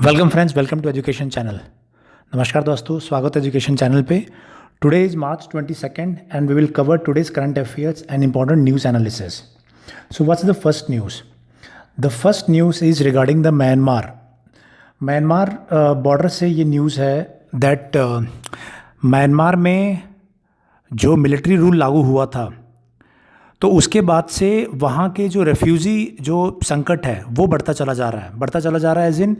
Welcome friends, welcome to education channel. नमस्कार दोस्तों, स्वागत है एजुकेशन चैनल पे। Today is March 22 and we will cover today's current affairs and important news analysis. So what's the first news? The first news is regarding the Myanmar border से ये news है that Myanmar में जो military rule लागू हुआ था, तो उसके बाद से वहाँ के जो रेफ्यूज़ी जो संकट है वो बढ़ता चला जा रहा है एज इन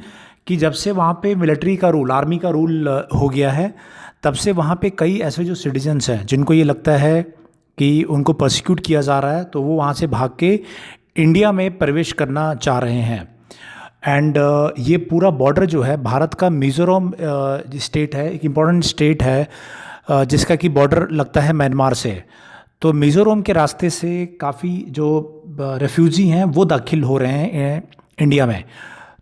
कि जब से वहाँ पे मिलिट्री का रूल, आर्मी का रूल हो गया है, तब से वहाँ पे कई ऐसे जो सिटीजन्स हैं जिनको ये लगता है कि उनको प्रोसिक्यूट किया जा रहा है, तो वो वहाँ से भाग के इंडिया में प्रवेश करना चाह रहे हैं। एंड ये पूरा बॉर्डर जो है भारत का मिज़ोरम स्टेट है, एक इम्पॉर्टेंट स्टेट है जिसका कि बॉर्डर लगता है म्यांमार से। तो मिज़ोरम के रास्ते से काफ़ी जो रेफ्यूजी हैं वो दाखिल हो रहे हैं इंडिया में।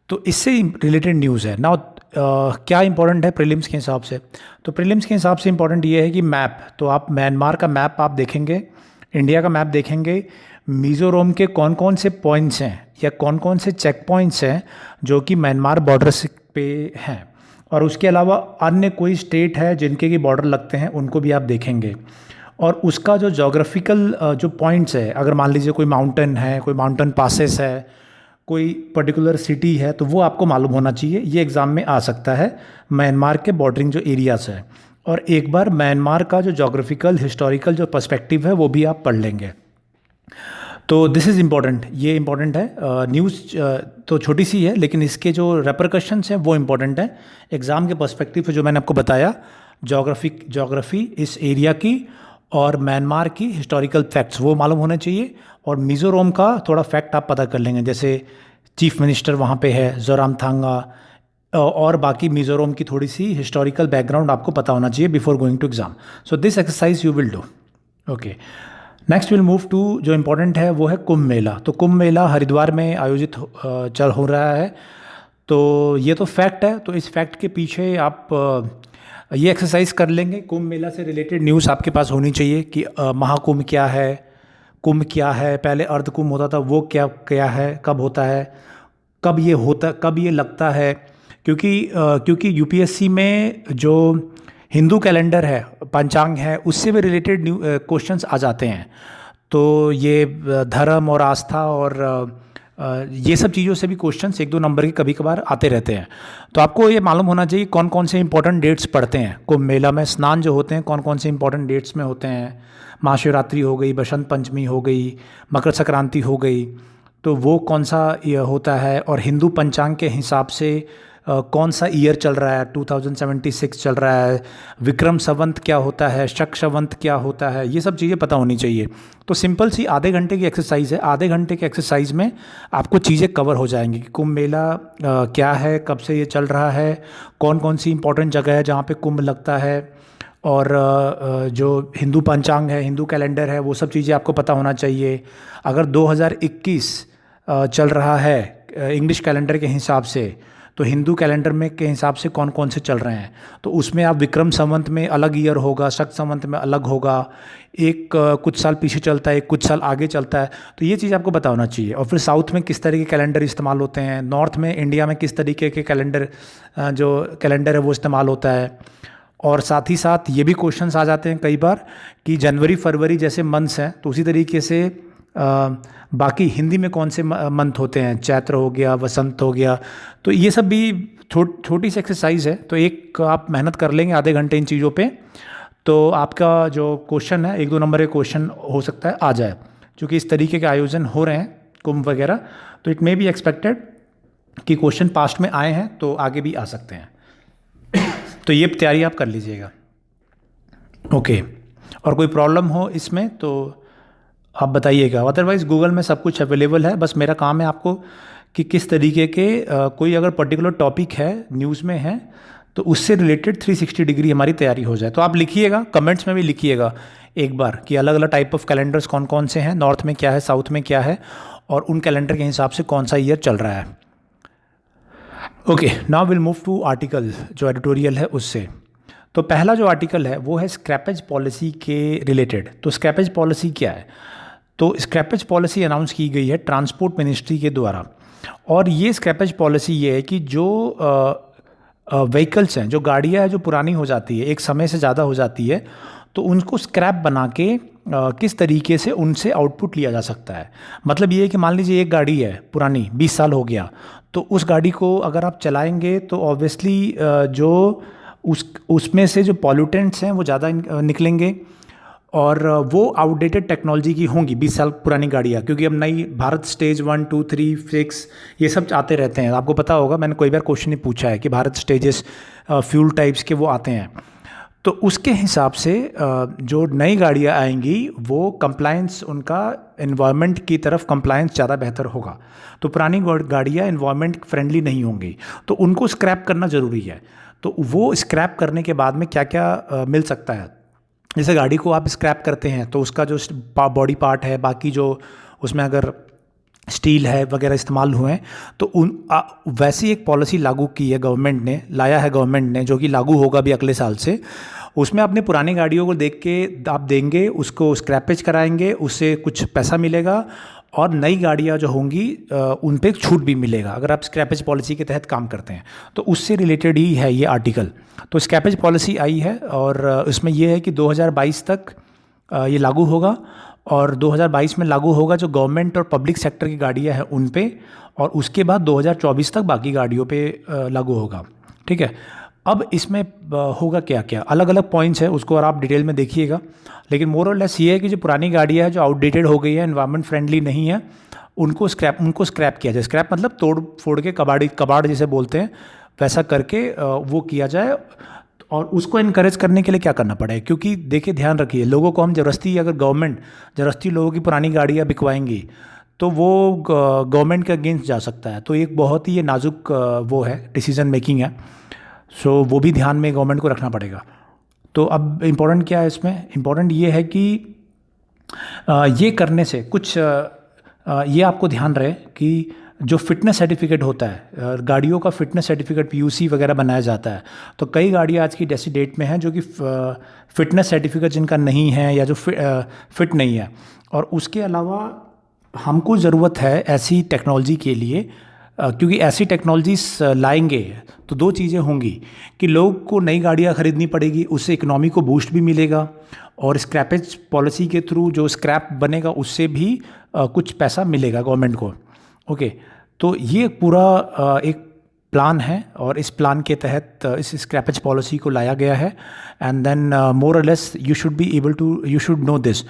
तो इससे रिलेटेड न्यूज़ है। नाउ क्या इंपॉर्टेंट है प्रीलिम्स के हिसाब से? तो प्रीलिम्स के हिसाब से इंपॉर्टेंट ये है कि मैप, तो आप म्यांमार का मैप आप देखेंगे, इंडिया का मैप देखेंगे, मिज़ोरम के कौन कौन से पॉइंट्स हैं या कौन कौन से चेक पॉइंट्स हैं जो कि म्यांमार बॉर्डर से पे हैं, और उसके अलावा अन्य कोई स्टेट है जिनके की बॉर्डर लगते हैं उनको भी आप देखेंगे। और उसका जो जोग्राफिकल जो पॉइंट्स है, अगर मान लीजिए कोई माउंटेन है, कोई माउंटेन पासेस है, कोई पर्टिकुलर सिटी है, तो वो आपको मालूम होना चाहिए। ये एग्ज़ाम में आ सकता है म्यांमार के बॉर्डरिंग जो एरियाज़ है। और एक बार म्यांमार का जो जोग्राफिकल हिस्टोरिकल जो पर्सपेक्टिव है वो भी आप पढ़ लेंगे। तो दिस इज़ इम्पॉर्टेंट, ये इम्पॉर्टेंट है। न्यूज़ तो छोटी सी है, लेकिन इसके जो रेपरकशंस हैं वो इम्पॉर्टेंट है एग्ज़ाम के पर्सपेक्टिव से। जो मैंने आपको बताया, जोग्राफ़ी इस एरिया की और म्यांमार की हिस्टोरिकल फैक्ट्स वो मालूम होने चाहिए। और मिज़ोरम का थोड़ा फैक्ट आप पता कर लेंगे, जैसे चीफ मिनिस्टर वहाँ पे है जोरामथांगा, और बाकी मिज़ोरम की थोड़ी सी हिस्टोरिकल बैकग्राउंड आपको पता होना चाहिए before going to exam. So this exercise you will do. Okay, next will move to जो इम्पोर्टेंट है वो है कुंभ मेला। तो कुंभ मेला हरिद्वार में आयोजित हो रहा है। तो ये तो फैक्ट है, तो इस फैक्ट के पीछे आप ये एक्सरसाइज कर लेंगे। कुंभ मेला से रिलेटेड न्यूज़ आपके पास होनी चाहिए कि महाकुंभ क्या है, कुंभ क्या है, पहले अर्ध कुंभ होता था वो क्या क्या है, कब होता है, कब ये लगता है। क्योंकि यूपीएससी में जो हिंदू कैलेंडर है, पंचांग है, उससे भी रिलेटेड क्वेश्चंस आ जाते हैं। तो ये धर्म और आस्था और ये सब चीज़ों से भी क्वेश्चंस 1-2 नंबर के कभी कभार आते रहते हैं। तो आपको ये मालूम होना चाहिए कौन कौन से इंपॉर्टेंट डेट्स पड़ते हैं कुंभ मेला में। स्नान जो होते हैं कौन कौन से इंपॉर्टेंट डेट्स में होते हैं, महाशिवरात्रि हो गई, बसंत पंचमी हो गई, मकर संक्रांति हो गई, तो वो कौन सा होता है। और हिंदू पंचांग के हिसाब से कौन सा ईयर चल रहा है, 2076 चल रहा है, विक्रम संवत क्या होता है, शक संवत क्या होता है, ये सब चीज़ें पता होनी चाहिए। तो सिंपल सी आधे घंटे की एक्सरसाइज है। आधे घंटे के एक्सरसाइज में आपको चीज़ें कवर हो जाएंगी कि कुंभ मेला क्या है, कब से ये चल रहा है, कौन कौन सी इंपॉर्टेंट जगह है जहाँ पे कुंभ लगता है, और जो हिंदू पंचांग है, हिंदू कैलेंडर है, वो सब चीज़ें आपको पता होना चाहिए। अगर 2021 चल रहा है इंग्लिश कैलेंडर के हिसाब से, तो हिंदू कैलेंडर में के हिसाब से कौन कौन से चल रहे हैं, तो उसमें आप विक्रम संवत में अलग ईयर होगा, शक संवत में अलग होगा, एक कुछ साल पीछे चलता है, एक कुछ साल आगे चलता है। तो ये चीज़ आपको पता होना चाहिए। और फिर साउथ में किस तरह के कैलेंडर इस्तेमाल होते हैं, नॉर्थ में इंडिया में किस तरीके के कैलेंडर जो कैलेंडर है वो इस्तेमाल होता है। और साथ ही साथ ये भी क्वेश्चंस आ जाते हैं कई बार कि जनवरी फरवरी जैसे मंथ्स हैं, तो उसी तरीके से बाकी हिंदी में कौन से मंथ होते हैं, चैत्र हो गया, वसंत हो गया। तो ये सब भी छोटी सी एक्सरसाइज है। तो एक आप मेहनत कर लेंगे आधे घंटे इन चीज़ों पे, तो आपका जो क्वेश्चन है 1-2 नंबर के क्वेश्चन हो सकता है आ जाए। क्योंकि इस तरीके के आयोजन हो रहे हैं कुंभ वगैरह, तो इट मे बी एक्सपेक्टेड कि क्वेश्चन पास्ट में आए हैं तो आगे भी आ सकते हैं। तो ये तैयारी आप कर लीजिएगा। ओके, और कोई प्रॉब्लम हो इसमें तो आप बताइएगा, अदरवाइज़ गूगल में सब कुछ अवेलेबल है। बस मेरा काम है आपको कि किस तरीके के कोई अगर पर्टिकुलर टॉपिक है न्यूज़ में है तो उससे रिलेटेड 360 डिग्री हमारी तैयारी हो जाए। तो आप लिखिएगा, कमेंट्स में भी लिखिएगा एक बार कि अलग अलग टाइप ऑफ कैलेंडर्स कौन कौन से हैं, नॉर्थ में क्या है, साउथ में क्या है, और उन कैलेंडर के हिसाब से कौन सा ईयर चल रहा है। Okay, now will move to article जो एडिटोरियल है उससे। तो पहला जो आर्टिकल है वो है स्क्रैपेज पॉलिसी के रिलेटेड। तो स्क्रैपेज पॉलिसी क्या है? तो स्क्रैपेज पॉलिसी अनाउंस की गई है ट्रांसपोर्ट मिनिस्ट्री के द्वारा। और ये स्क्रैपेज पॉलिसी ये है कि जो व्हीकल्स हैं, जो गाड़ियाँ हैं जो पुरानी हो जाती है, एक समय से ज़्यादा हो जाती है, तो उनको स्क्रैप बना के किस तरीके से उनसे आउटपुट लिया जा सकता है। मतलब ये है कि मान लीजिए एक गाड़ी है पुरानी, 20 साल हो गया, तो उस गाड़ी को अगर आप चलाएंगे तो ऑब्वियसली जो उसमें से जो पॉल्यूटेंट्स हैं वो ज़्यादा निकलेंगे, और वो आउटडेटेड टेक्नोलॉजी की होंगी 20 साल पुरानी गाड़ियाँ, क्योंकि अब नई भारत स्टेज 1, 2, 3, 6 ये सब आते रहते हैं। आपको पता होगा, मैंने कोई बार क्वेश्चन ही पूछा है कि भारत स्टेजेस फ्यूल टाइप्स के वो आते हैं। तो उसके हिसाब से जो नई गाड़ियाँ आएंगी वो कंप्लायंस, उनका एनवायरनमेंट की तरफ कंप्लायंस ज़्यादा बेहतर होगा। तो पुरानी गाड़ियाँ एनवायरनमेंट फ्रेंडली नहीं होंगी, तो उनको स्क्रैप करना ज़रूरी है। तो वो स्क्रैप करने के बाद में क्या क्या मिल सकता है, जैसे गाड़ी को आप स्क्रैप करते हैं तो उसका जो बॉडी पार्ट है, बाकी जो उसमें अगर स्टील है वगैरह इस्तेमाल हुए हैं, तो वैसी एक पॉलिसी लागू की है गवर्नमेंट ने, लाया है गवर्नमेंट ने, जो कि लागू होगा भी अगले साल से। उसमें अपनी पुरानी गाड़ियों को देख के आप देंगे, उसको स्क्रैपेज कराएंगे, उससे कुछ पैसा मिलेगा, और नई गाड़ियाँ जो होंगी उन पे छूट भी मिलेगा अगर आप स्क्रैपेज पॉलिसी के तहत काम करते हैं। तो उससे रिलेटेड ही है ये आर्टिकल। तो स्क्रैपेज पॉलिसी आई है, और इसमें ये है कि 2022 तक ये लागू होगा, और 2022 में लागू होगा जो गवर्नमेंट और पब्लिक सेक्टर की गाड़ियाँ हैं उन पे, और उसके बाद 2024 तक बाकी गाड़ियों पे लागू होगा। ठीक है। अब इसमें होगा क्या क्या, अलग अलग पॉइंट्स हैं, उसको और आप डिटेल में देखिएगा। लेकिन मोर और लेस ये है कि जो पुरानी गाड़ियाँ हैं जो आउटडेटेड हो गई है, एनवायरनमेंट फ्रेंडली नहीं है, उनको स्क्रैप किया जाए। स्क्रैप मतलब तोड़ फोड़ के, कबाड़ जिसे बोलते हैं, वैसा करके वो किया जाए। और उसको इनकरेज करने के लिए क्या करना पड़े, क्योंकि देखिए ध्यान रखिए, लोगों को हम ज़बरदस्ती, अगर गवर्नमेंट ज़बरदस्ती लोगों की पुरानी गाड़ियाँ बिकवाएंगी तो वो गवर्नमेंट के अगेंस्ट जा सकता है। तो एक बहुत ही ये नाजुक वो है, डिसीजन मेकिंग है। सो वो भी ध्यान में गवर्नमेंट को रखना पड़ेगा। तो अब इम्पोर्टेंट क्या है इसमें, इम्पोर्टेंट ये है कि ये करने से कुछ ये आपको ध्यान रहे कि जो फिटनेस सर्टिफिकेट होता है, गाड़ियों का फिटनेस सर्टिफिकेट पीयूसी वगैरह बनाया जाता है। तो कई गाड़ियाँ आज की जैसी डेट में हैं जो कि फिटनेस सर्टिफिकेट जिनका नहीं है, या जो फिट नहीं है। और उसके अलावा हमको ज़रूरत है ऐसी टेक्नोलॉजी के लिए, क्योंकि ऐसी टेक्नोलॉजीज लाएंगे तो दो चीज़ें होंगी कि लोग को नई गाड़ियाँ ख़रीदनी पड़ेगी, उससे इकोनॉमी को बूस्ट भी मिलेगा, और स्क्रैपेज पॉलिसी के थ्रू जो स्क्रैप बनेगा उससे भी कुछ पैसा मिलेगा गवर्नमेंट को। ओके। तो ये पूरा एक प्लान है, और इस प्लान के तहत इस स्क्रैपेज पॉलिसी को लाया गया है। एंड देन मोर और less you should know this.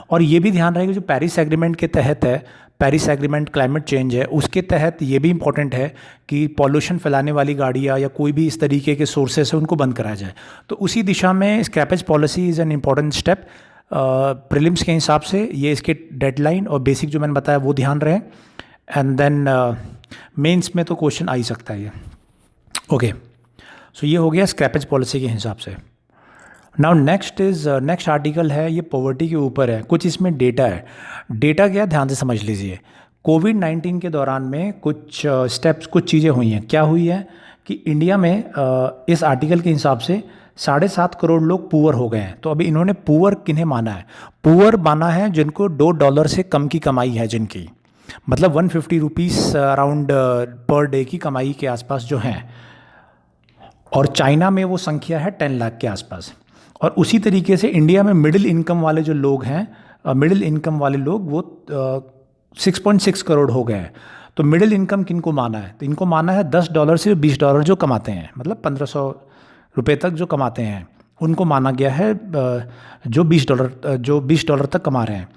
और ये भी ध्यान रहे जो पेरिस एग्रीमेंट के तहत है, पेरिस एग्रीमेंट क्लाइमेट चेंज है, उसके तहत ये भी इंपॉर्टेंट है कि पॉल्यूशन फैलाने वाली गाड़ियाँ या कोई भी इस तरीके के सोर्सेस है उनको बंद कराया जाए। तो उसी दिशा में scrappage policy is an important step. Prelims के हिसाब से ये इसके डेडलाइन और बेसिक जो मैंने बताया वो ध्यान रहे, एंड देन मेंस में तो क्वेश्चन आ ही सकता है ये। ओके। सो ये हो गया स्क्रैपेज पॉलिसी के हिसाब से। नाउ नेक्स्ट आर्टिकल है, ये पॉवर्टी के ऊपर है। कुछ इसमें डेटा है। डेटा क्या, ध्यान से समझ लीजिए। कोविड-19 के दौरान में कुछ स्टेप्स, कुछ चीज़ें हुई हैं। क्या हुई है कि इंडिया में इस आर्टिकल के हिसाब से 7.5 करोड़ लोग पुअर हो गए हैं। तो अभी इन्होंने पुअर किन्हें माना है, पुअर माना है जिनको $2 से कम की कमाई है, जिनकी मतलब 150 रुपीज़ अराउंड पर डे की कमाई के आसपास जो हैं। और चाइना में वो संख्या है 10 लाख के आसपास। और उसी तरीके से इंडिया में मिडिल इनकम वाले जो लोग हैं, मिडिल इनकम वाले लोग वो 6.6 करोड़ हो गए हैं। तो मिडिल इनकम किनको माना है, तो इनको माना है $10 से $20 जो कमाते हैं, मतलब 1500 रुपये तक जो कमाते हैं, उनको माना गया है जो $20 तक कमा रहे हैं।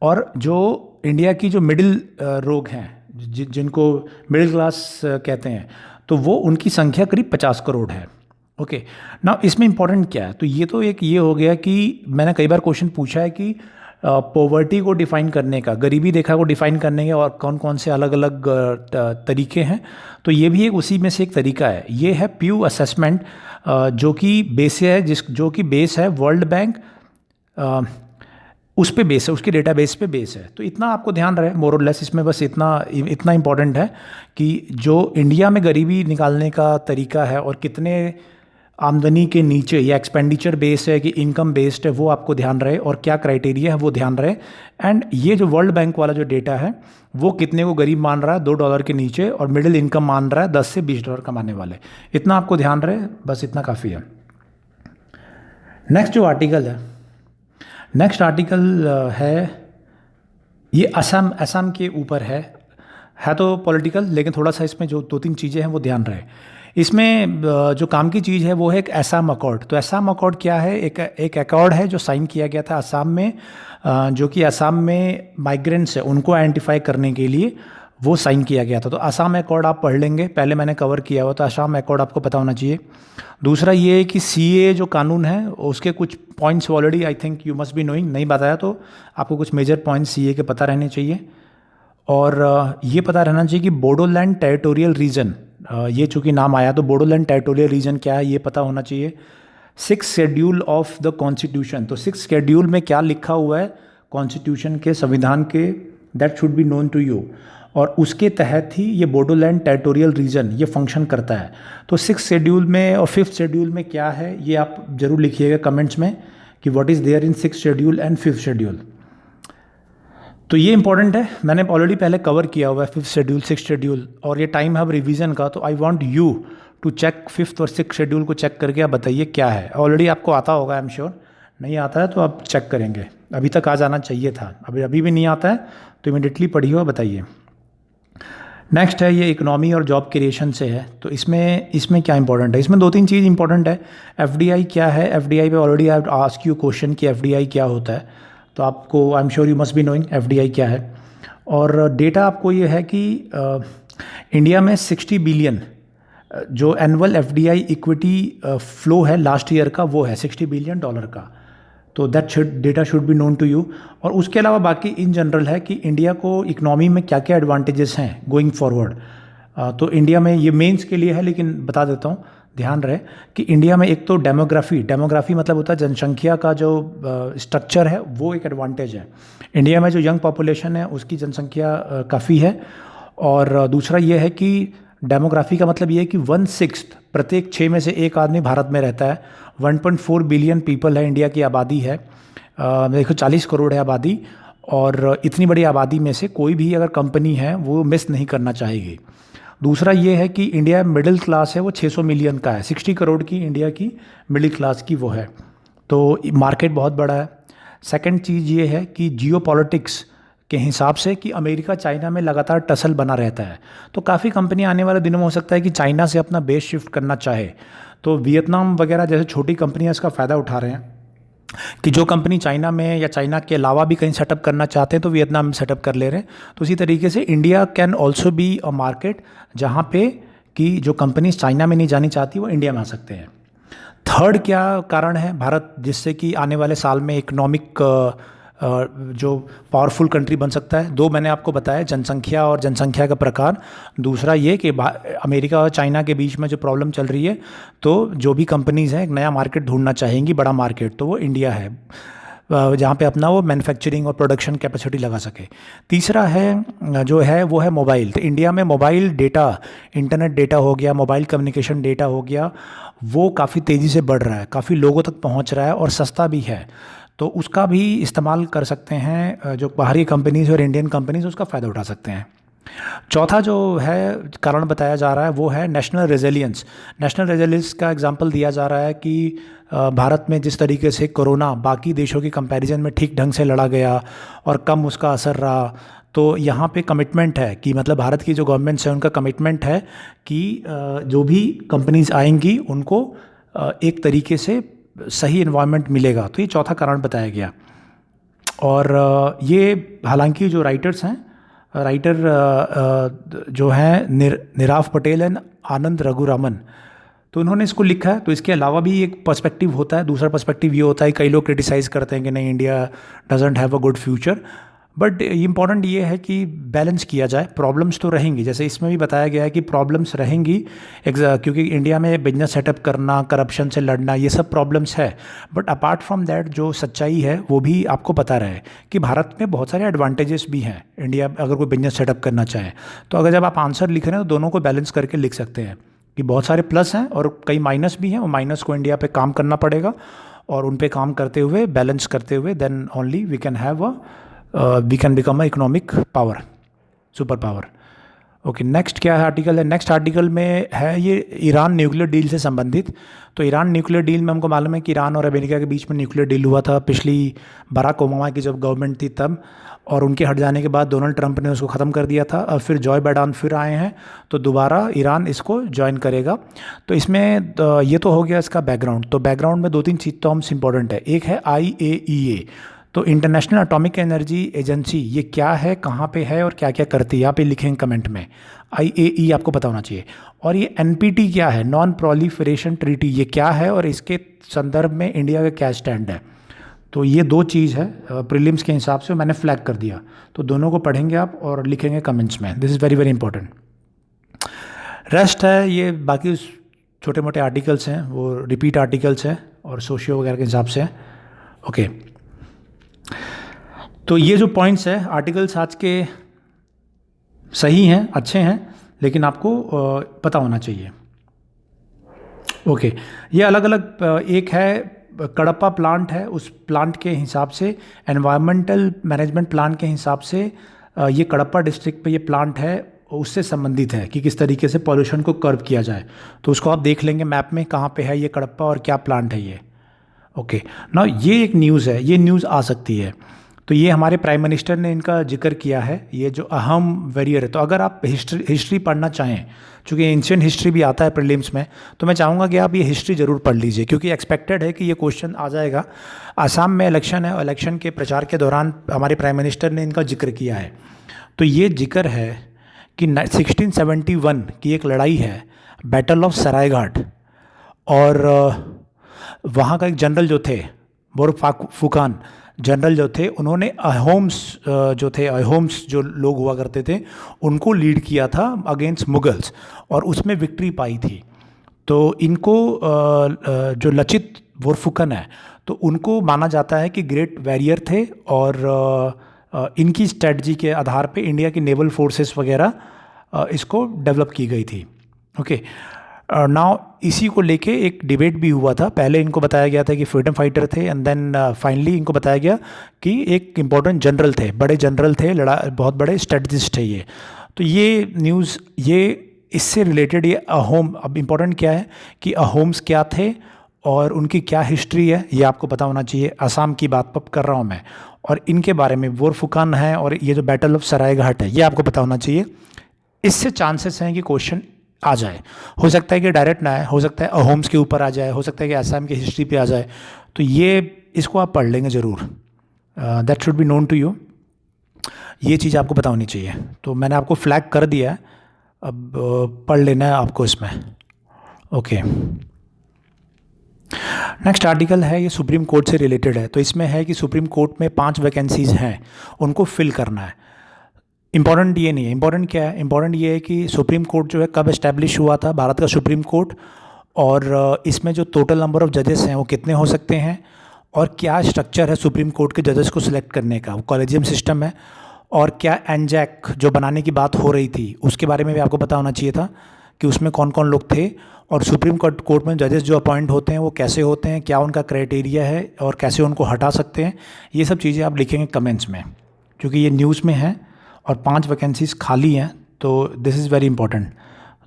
और जो इंडिया की जो मिडिल लोग हैं, जिनको मिडिल क्लास कहते हैं, तो वो उनकी संख्या करीब 50 करोड़ है। ओके। ना इसमें इंपॉर्टेंट क्या है, तो ये तो एक ये हो गया कि मैंने कई बार क्वेश्चन पूछा है कि पॉवर्टी को डिफ़ाइन करने का, गरीबी रेखा को डिफ़ाइन करने के और कौन कौन से अलग अलग तरीके हैं। तो ये भी एक उसी में से एक तरीका है। ये है प्यू असेसमेंट, जो कि बेस है, जो कि बेस है वर्ल्ड बैंक, उस पे बेस है, उसके डेटाबेस पे बेस है। तो इतना आपको ध्यान रहे, मोर और लेस इसमें बस इतना इंपॉर्टेंट है कि जो इंडिया में गरीबी निकालने का तरीका है और कितने आमदनी के नीचे या एक्सपेंडिचर बेस्ड है कि इनकम बेस्ड है, वो आपको ध्यान रहे, और क्या क्राइटेरिया है वो ध्यान रहे। एंड ये जो वर्ल्ड बैंक वाला जो डेटा है वो कितने को गरीब मान रहा है $2 के नीचे, और मिडिल इनकम मान रहा है $10 से $20 कमाने वाले। इतना आपको ध्यान रहे, बस इतना काफ़ी है। नेक्स्ट जो आर्टिकल है, नेक्स्ट आर्टिकल है ये असम के ऊपर है तो पॉलिटिकल, लेकिन थोड़ा सा इसमें जो 2-3 चीज़ें हैं वो ध्यान रहे। इसमें जो काम की चीज़ है वो है एक असम अकॉर्ड। तो असम अकॉर्ड क्या है? एक अकॉर्ड है जो साइन किया गया था असम में, जो कि असम में माइग्रेंट्स है उनको आइडेंटिफाई करने के लिए वो साइन किया गया था। तो असम अकॉर्ड आप पढ़ लेंगे, पहले मैंने कवर किया हुआ, तो असम अकॉर्ड आपको पता होना चाहिए। दूसरा ये है कि CA जो कानून है उसके कुछ points already I think you must be knowing, नहीं बताया तो आपको कुछ मेजर पॉइंट्स CA के पता रहने चाहिए। और ये पता रहना चाहिए कि बोडोलैंड टेरिटोरियल रीजन, ये चूँकि नाम आया तो बोडोलैंड टेरिटोरियल रीजन क्या है ये पता होना चाहिए। 6th schedule of the constitution, तो 6th शेड्यूल में क्या लिखा हुआ है कॉन्स्टिट्यूशन के, संविधान के, that should be known to you. और उसके तहत ही ये बोडोलैंड टेरिटोरियल रीजन ये फंक्शन करता है। तो 6th शेड्यूल में और 5th शेड्यूल में क्या है ये आप ज़रूर लिखिएगा कमेंट्स में कि what is there in 6th schedule and 5th schedule. तो ये इंपॉर्टेंट है, मैंने ऑलरेडी पहले कवर किया हुआ है 5th शेड्यूल 6th शेड्यूल, और ये टाइम है अब रिवीजन का। तो I want you to check 5th और 6th शेड्यूल को चेक करके आप बताइए क्या है। ऑलरेडी आपको आता होगा, आई एम श्योर। नहीं आता है तो आप चेक करेंगे, अभी तक आ जाना चाहिए था, अभी भी नहीं आता है तो इमीडिएटली पढ़िए और बताइए। नेक्स्ट है ये इकोनॉमी और जॉब क्रिएशन से है। तो इसमें क्या इंपॉर्टेंट है? इसमें 2-3 चीज़ इंपॉर्टेंट है। FDI क्या है? FDI पे already I ask you question कि FDI क्या होता है, तो आपको आई am sure you must be knowing FDI क्या है। और डेटा आपको ये है कि इंडिया में 60 बिलियन जो एनुअल FDI इक्विटी फ्लो है लास्ट ईयर का, वो है $60 बिलियन का। तो that data should be known to you. और उसके अलावा बाकी इन जनरल है कि इंडिया को इकनॉमी में क्या क्या एडवांटेजेस हैं गोइंग फॉरवर्ड। तो इंडिया में ये मेंस के लिए है, लेकिन बता देता हूँ, ध्यान रहे कि इंडिया में एक तो डेमोग्राफी मतलब होता है जनसंख्या का जो स्ट्रक्चर है, वो एक एडवांटेज है। इंडिया में जो यंग पॉपुलेशन है उसकी जनसंख्या काफ़ी है। और दूसरा ये है कि डेमोग्राफी का मतलब ये है कि 1/6 प्रत्येक 6 में से एक आदमी भारत में रहता है। 1.4 बिलियन पीपल है इंडिया की आबादी है, देखो 40 करोड़ है आबादी। और इतनी बड़ी आबादी में से कोई भी अगर कंपनी है वो मिस नहीं करना चाहेगी। दूसरा ये है कि इंडिया मिडिल क्लास है वो 600 मिलियन का है, 60 करोड़ की इंडिया की मिडिल क्लास की वो है, तो मार्केट बहुत बड़ा है। सेकंड चीज़ ये है कि जियो पॉलिटिक्स के हिसाब से कि अमेरिका चाइना में लगातार टसल बना रहता है, तो काफ़ी कंपनी आने वाले दिनों में हो सकता है कि चाइना से अपना बेस शिफ्ट करना चाहे। तो वियतनाम वगैरह जैसे छोटी कंपनियां इसका फ़ायदा उठा रहे हैं कि जो कंपनी चाइना में या चाइना के अलावा भी कहीं सेटअप करना चाहते हैं तो वियतनाम में सेटअप कर ले रहे हैं। तो इसी तरीके से India can also be a market जहाँ पे कि जो कंपनीज चाइना में नहीं जानी चाहती वो इंडिया में आ सकते हैं। थर्ड क्या कारण है भारत जिससे कि आने वाले साल में इकोनॉमिक जो पावरफुल कंट्री बन सकता है? 2 मैंने आपको बताया, जनसंख्या और जनसंख्या का प्रकार। दूसरा ये कि अमेरिका और चाइना के बीच में जो प्रॉब्लम चल रही है, तो जो भी कंपनीज़ हैं एक नया मार्केट ढूंढना चाहेंगी, बड़ा मार्केट, तो वो इंडिया है जहाँ पे अपना वो मैन्युफैक्चरिंग और प्रोडक्शन कैपेसिटी लगा सके। तीसरा है जो है वो है मोबाइल। तो इंडिया में मोबाइल डेटा, इंटरनेट डेटा हो गया, मोबाइल कम्युनिकेशन डेटा हो गया, वो काफ़ी तेज़ी से बढ़ रहा है, काफ़ी लोगों तक पहुँच रहा है और सस्ता भी है। तो उसका भी इस्तेमाल कर सकते हैं जो बाहरी कंपनीज़ और इंडियन कंपनीज़ उसका फ़ायदा उठा सकते हैं। चौथा जो है कारण बताया जा रहा है वो है नेशनल रेजिलियंस। नेशनल रेजिलियंस का एग्जांपल दिया जा रहा है कि भारत में जिस तरीके से कोरोना बाकी देशों के कंपैरिजन में ठीक ढंग से लड़ा गया और कम उसका असर रहा, तो यहाँ पे कमिटमेंट है कि मतलब भारत की जो गवर्नमेंट्स है उनका कमिटमेंट है कि जो भी कंपनीज आएंगी उनको एक तरीके से सही इन्वायरमेंट मिलेगा। तो ये चौथा कारण बताया गया। और ये हालांकि जो राइटर्स हैं, राइटर जो हैं निराव पटेल एंड आनंद रघुरामन, तो उन्होंने इसको लिखा है। तो इसके अलावा भी एक पर्सपेक्टिव होता है, दूसरा पर्सपेक्टिव ये होता है, कई लोग क्रिटिसाइज़ करते हैं कि नहीं India doesn't have a good future, but important ये है कि बैलेंस किया जाए। प्रॉब्लम्स तो रहेंगी, जैसे इसमें भी बताया गया है कि प्रॉब्लम्स रहेंगी क्योंकि इंडिया में बिजनेस सेटअप करना, करप्शन से लड़ना, ये सब प्रॉब्लम्स है। बट अपार्ट फ्रॉम दैट जो सच्चाई है वो भी आपको पता रहे कि भारत में बहुत सारे एडवांटेजेस भी हैं इंडिया अगर कोई बिजनेस सेटअप करना चाहे। तो अगर जब आप आंसर लिख रहे हैं तो दोनों को बैलेंस करके लिख सकते हैं कि बहुत सारे प्लस हैं और कई माइनस भी हैं, और माइनस को इंडिया पे काम करना पड़ेगा, और उन पे काम करते हुए, बैलेंस करते हुए, then only we can become a economic power, super power. Okay, next क्या है आर्टिकल है? नेक्स्ट आर्टिकल में है ये ईरान न्यूक्लियर डील से संबंधित। तो ईरान न्यूक्लियर डील में हमको मालूम है कि ईरान और अमेरिका के बीच में न्यूक्लियर डील हुआ था पिछली बराक ओबामा की जब गवर्नमेंट थी तब, और उनके हट जाने के बाद डोनाल्ड ट्रंप ने उसको ख़त्म कर दिया था। अब फिर जॉय बाइडेन फिर आए हैं, तो दोबारा ईरान इसको ज्वाइन करेगा। तो इसमें ये तो हो गया इसका बैकग्राउंड। तो बैकग्राउंड में दो तीन चीज़ तो हम इम्पॉर्टेंट है। एक है IAEA, तो इंटरनेशनल एटॉमिक एनर्जी एजेंसी, ये क्या है, कहाँ पे है और क्या क्या करती है, यहाँ पे लिखेंगे कमेंट में। IAEA आपको पता होना चाहिए। और ये NPT क्या है, नॉन प्रोलिफरेशन ट्रीटी, ये क्या है और इसके संदर्भ में इंडिया का क्या स्टैंड है। तो ये दो चीज़ है प्रीलिम्स के हिसाब से, मैंने फ्लैग कर दिया। तो दोनों को पढ़ेंगे आप और लिखेंगे कमेंट्स में। This is very very important. Rest है ये बाकी छोटे मोटे आर्टिकल्स हैं, वो रिपीट आर्टिकल्स हैं और सोशियो वगैरह के हिसाब से। ओके, तो ये जो पॉइंट्स है आर्टिकल्स आज के सही हैं, अच्छे हैं, लेकिन आपको पता होना चाहिए। ओके, ये अलग अलग, एक है कडप्पा प्लांट है, उस प्लांट के हिसाब से एनवायरमेंटल मैनेजमेंट प्लान के हिसाब से ये कडप्पा डिस्ट्रिक्ट पे ये प्लांट है, उससे संबंधित है कि किस तरीके से पॉल्यूशन को कर्व किया जाए। तो उसको आप देख लेंगे मैप में कहाँ पे है ये कडप्पा और क्या प्लांट है ये। ओके, ना ये एक न्यूज़ है, ये न्यूज़ आ सकती है। तो ये हमारे प्राइम मिनिस्टर ने इनका जिक्र किया है, ये जो अहम वेरियर है। तो अगर आप हिस्ट्री पढ़ना चाहें, चूँकि एंशिएंट हिस्ट्री भी आता है प्रीलिम्स में, तो मैं चाहूँगा कि आप ये हिस्ट्री ज़रूर पढ़ लीजिए, क्योंकि एक्सपेक्टेड है कि ये क्वेश्चन आ जाएगा। आसाम में इलेक्शन है और इलेक्शन के प्रचार के दौरान हमारे प्राइम मिनिस्टर ने इनका जिक्र किया है। तो ये जिक्र है कि 1671 की एक लड़ाई है, बैटल ऑफ सरायघाट, और वहाँ का एक जनरल जो थे बोरफुकान जनरल जो थे, उन्होंने अहोम्स जो लोग हुआ करते थे उनको लीड किया था अगेंस्ट मुगल्स, और उसमें विक्ट्री पाई थी। तो इनको जो लचित बोरफुकन है, तो उनको माना जाता है कि ग्रेट वॉरियर थे, और इनकी स्ट्रेटजी के आधार पे इंडिया की नेवल फोर्सेस वगैरह इसको डेवलप की गई थी। ओके, नाउ इसी को लेके एक डिबेट भी हुआ था। पहले इनको बताया गया था कि फ्रीडम फाइटर थे, एंड देन फाइनली इनको बताया गया कि एक इम्पॉर्टेंट जनरल थे, बड़े जनरल थे, बहुत बड़े स्ट्रेटजिस्ट थे ये। तो ये न्यूज़, ये इससे रिलेटेड, ये अहोम, अब इम्पॉर्टेंट क्या है कि अहोम्स क्या थे और उनकी क्या हिस्ट्री है, ये आपको पता होना चाहिए। असम की बात कर रहा हूँ मैं, और इनके बारे में बोरफुकान है और ये जो बैटल ऑफ सरायघाट है, ये आपको पता होना चाहिए। इससे चांसेस हैं कि क्वेश्चन आ जाए। हो सकता है कि डायरेक्ट ना आए, हो सकता है अहोम्स के ऊपर आ जाए, हो सकता है कि असम की हिस्ट्री पे आ जाए। तो ये इसको आप पढ़ लेंगे ज़रूर, that should be known to you. ये चीज़ आपको पता होनी चाहिए। तो मैंने आपको फ्लैग कर दिया है, अब पढ़ लेना है आपको इसमें। ओके, नेक्स्ट आर्टिकल है, ये सुप्रीम कोर्ट से रिलेटेड है। तो इसमें है कि सुप्रीम कोर्ट में 5 वैकेंसीज़ हैं, उनको फिल करना है। इंपॉर्टेंट ये नहीं है, इंपॉर्टेंट क्या है, इंपॉर्टेंट ये है कि सुप्रीम कोर्ट जो है कब इस्टेब्लिश हुआ था, भारत का सुप्रीम कोर्ट, और इसमें जो टोटल नंबर ऑफ़ जजेस हैं वो कितने हो सकते हैं, और क्या स्ट्रक्चर है सुप्रीम कोर्ट के जजेस को सिलेक्ट करने का, वो कॉलेजियम सिस्टम है, और क्या एनजैक जो बनाने की बात हो रही थी उसके बारे में भी आपको पता होना चाहिए था कि उसमें कौन कौन लोग थे, और सुप्रीम कोर्ट में जजेस जो अपॉइंट होते हैं वो कैसे होते हैं, क्या उनका क्राइटेरिया है और कैसे उनको हटा सकते हैं। ये सब चीज़ें आप लिखेंगे कमेंट्स में, क्योंकि ये न्यूज़ में है और 5 वैकेंसीज़ खाली हैं। तो दिस इज़ वेरी इंपॉर्टेंट।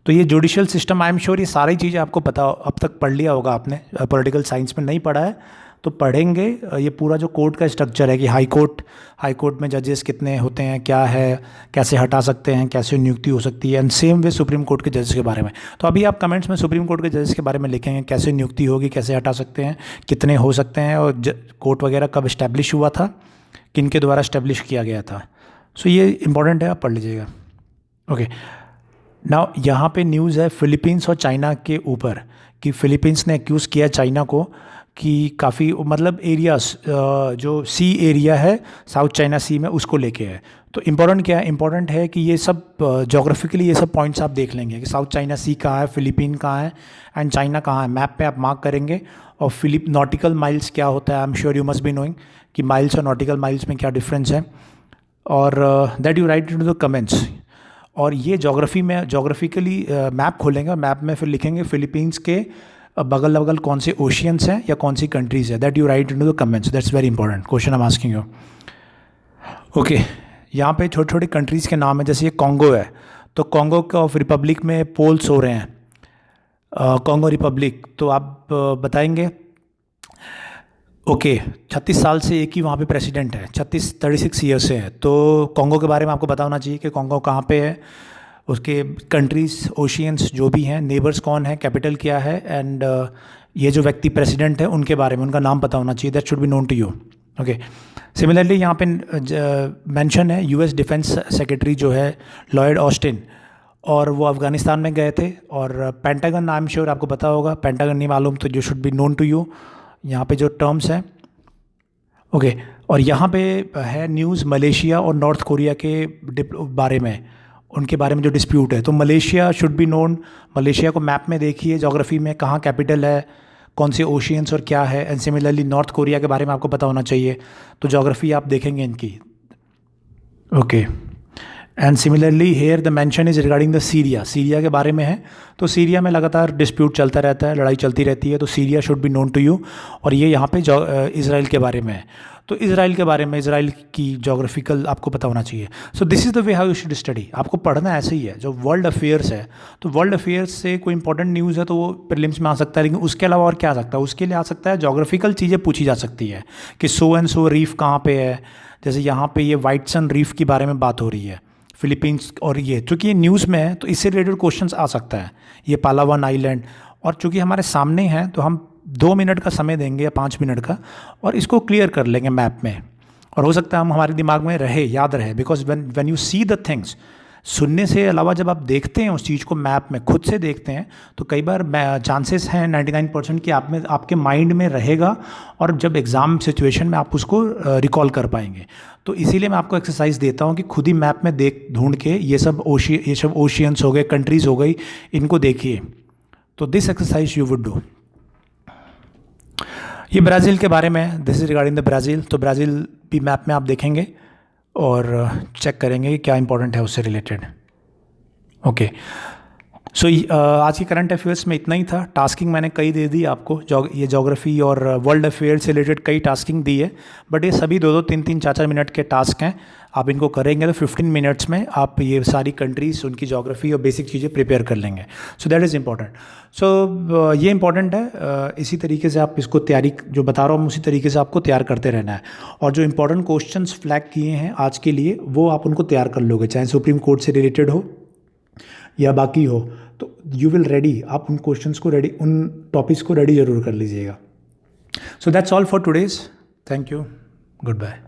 तो ये judicial system, I am sure ये सारी चीज़ें आपको पता, अब तक पढ़ लिया होगा आपने, पॉलिटिकल साइंस में नहीं पढ़ा है तो पढ़ेंगे। ये पूरा जो कोर्ट का स्ट्रक्चर है कि हाई कोर्ट में जजेस कितने होते हैं, क्या है, कैसे हटा सकते हैं, कैसे नियुक्ति हो सकती है, and same way supreme court के जजेस के बारे में। तो अभी आप कमेंट्स में सुप्रीम कोर्ट के जजेस के बारे में लिखेंगे, कैसे नियुक्ति होगी, कैसे हटा सकते हैं, कितने हो सकते हैं, और कोर्ट वगैरह कब इस्टेब्लिश हुआ था, किन के द्वारा इस्टेब्लिश किया गया था। सो ये इंपॉर्टेंट है, आप पढ़ लीजिएगा। ओके, नाउ यहाँ पे न्यूज़ है फिलीपींस और चाइना के ऊपर, कि फिलीपींस ने एक्यूज़ किया चाइना को कि काफ़ी, मतलब एरियाज जो सी एरिया है साउथ चाइना सी में, उसको लेके है। तो इम्पॉर्टेंट क्या है, इम्पॉर्टेंट है कि ये सब जोग्राफिकली ये सब पॉइंट्स आप देख लेंगे कि साउथ चाइना सी कहाँ है, फिलीपीन कहाँ है, एंड चाइना कहाँ है, मैप पे आप मार्क करेंगे। और नॉटिकल माइल्स क्या होता है, I am sure you must be knowing कि माइल्स और नॉटिकल माइल्स में क्या डिफरेंस है, और that you write in to the comments. और ये जोग्राफी में जोग्राफिकली मैप खोलेंगे और मैप में फिर लिखेंगे फिलीपींस के बगल बगल कौन से ओशियंस हैं या कौन सी कंट्रीज़ है। That you write in to the comments, that's very important question I am asking you. Okay, यहाँ पे छोटे छोटे कंट्रीज़ के नाम है, जैसे ये कॉन्गो है, तो कॉन्गो ऑफ रिपब्लिक में पोल्स हो रहे हैं, कॉन्गो रिपब्लिक, तो आप बताएंगे। ओके, 36 साल से एक ही वहाँ पे प्रेसिडेंट है, 36 ईयर्स से है। तो कॉन्गो के बारे में आपको पता होना चाहिए कि कॉन्गो कहाँ पे है, उसके कंट्रीज़, ओशियंस जो भी हैं, नेबर्स कौन है, कैपिटल क्या है, एंड ये जो व्यक्ति प्रेसिडेंट है उनके बारे में उनका नाम पता होना चाहिए। That should be known to you. Okay, similarly यहाँ पे मेंशन है यूएस डिफेंस सेक्रेटरी जो है लॉयड ऑस्टिन, और वो अफ़गानिस्तान में गए थे। और पेंटागन, आई एम श्योर आपको पता होगा, पेंटागन नहीं मालूम तो you should be known to you यहाँ पे जो टर्म्स हैं। ओके, और यहाँ पे है न्यूज़ मलेशिया और नॉर्थ कोरिया के बारे में, उनके बारे में जो डिस्प्यूट है। तो Malaysia should be known, Malaysia को मैप में देखिए, जोग्राफी में कहाँ कैपिटल है, कौन से ओशियंस और क्या है। एंड सिमिलरली नॉर्थ कोरिया के बारे में आपको पता होना चाहिए, तो जोग्राफी आप देखेंगे इनकी। Okay, and similarly here the mention is regarding the Syria, Syria के बारे में है। तो सीरिया में लगातार डिस्प्यूट चलता रहता है, लड़ाई चलती रहती है, तो Syria should be known to you. और ये यहाँ पे इज़राइल के बारे में है, तो इज़राइल के बारे में, इज़राइल की जोग्राफिकल आपको पता होना चाहिए। So this is the way how you should study. आपको पढ़ना ऐसे ही है। जो वर्ल्ड अफेयर्स है, तो वर्ल्ड अफेयर्स से कोई इंपॉर्टेंट न्यूज़ है तो वो प्रीलिम्स में आ सकता है, लेकिन उसके अलावा और क्या आ सकता है, उसके लिए आ सकता है जोग्राफिकल चीज़ें पूछी जा सकती है कि सो एंड सो रीफ कहाँ पे है। जैसे यहाँ पे ये वाइट सन रीफ के बारे में बात हो रही है फिलीपींस, और ये चूँकि ये न्यूज़ में है तो इससे रिलेटेड क्वेश्चंस आ सकता है, ये पालावन आइलैंड। और चूँकि हमारे सामने है तो हम 2 मिनट का समय देंगे या 5 मिनट का, और इसको क्लियर कर लेंगे मैप में। और हो सकता है हम हमारे दिमाग में रहे, याद रहे, because when you see the things, सुनने से अलावा जब आप देखते हैं उस चीज़ को मैप में, खुद से देखते हैं, तो कई बार चांसेस हैं 99% कि आप में, आपके माइंड में रहेगा, और जब एग्ज़ाम सिचुएशन में आप उसको रिकॉल कर पाएंगे। तो इसीलिए मैं आपको एक्सरसाइज देता हूँ कि खुद ही मैप में देख ढूंढ के ये सब ओशियंस हो गए, कंट्रीज़ हो गई, इनको देखिए। तो this exercise you would do. ये ब्राज़ील के बारे में, this is regarding the Brazil. तो ब्राज़ील भी मैप में आप देखेंगे और चेक करेंगे कि क्या इंपॉर्टेंट है उससे रिलेटेड। ओके, सो आज की करंट अफेयर्स में इतना ही था। टास्किंग मैंने कई दे दी आपको, ये जोग्राफी और वर्ल्ड अफेयर से रिलेटेड कई टास्किंग दी है, बट ये सभी 2-2, 3-3, 4-4 मिनट के टास्क हैं। आप इनको करेंगे तो 15 मिनट्स में आप ये सारी कंट्रीज, उनकी जोग्राफी और बेसिक चीज़ें प्रिपेयर कर लेंगे। So that is important. So ये इंपॉर्टेंट है। इसी तरीके से आप इसको तैयारी, जो बता रहा हूँ उसी तरीके से आपको तैयार करते रहना है। और जो इंपॉर्टेंट क्वेश्चंस फ्लैग किए हैं आज के लिए, वो आप उनको तैयार कर लोगे, चाहे सुप्रीम कोर्ट से रिलेटेड हो या बाकी हो, तो यू विल रेडी, आप उन क्वेश्चंस को रेडी, उन टॉपिक्स को रेडी ज़रूर कर लीजिएगा। So that's all for today's. Thank you, good bye.